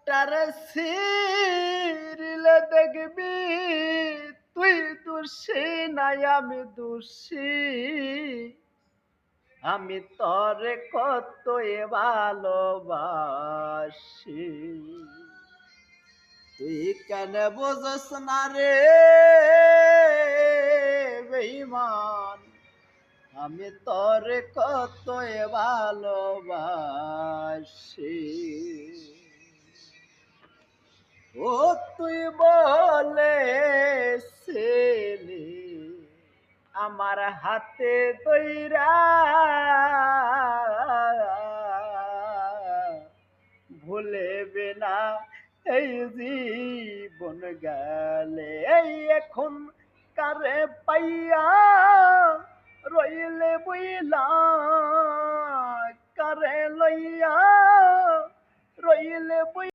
তারে সিরিলে দেখবি তুই দোষী নাই আমি দোষী আমি তরে কত ভালোবাসি তুই কেন বুঝস না রে বেঈমান আমি তরে কত ভালোবাসি ও তুই বলেছিলি আমার হাতে দইরা ভুলেবে না এই জীবন গেলে এই এখন কারে পাইয়া রইলে বইলা কারে লইয়া রইলে বই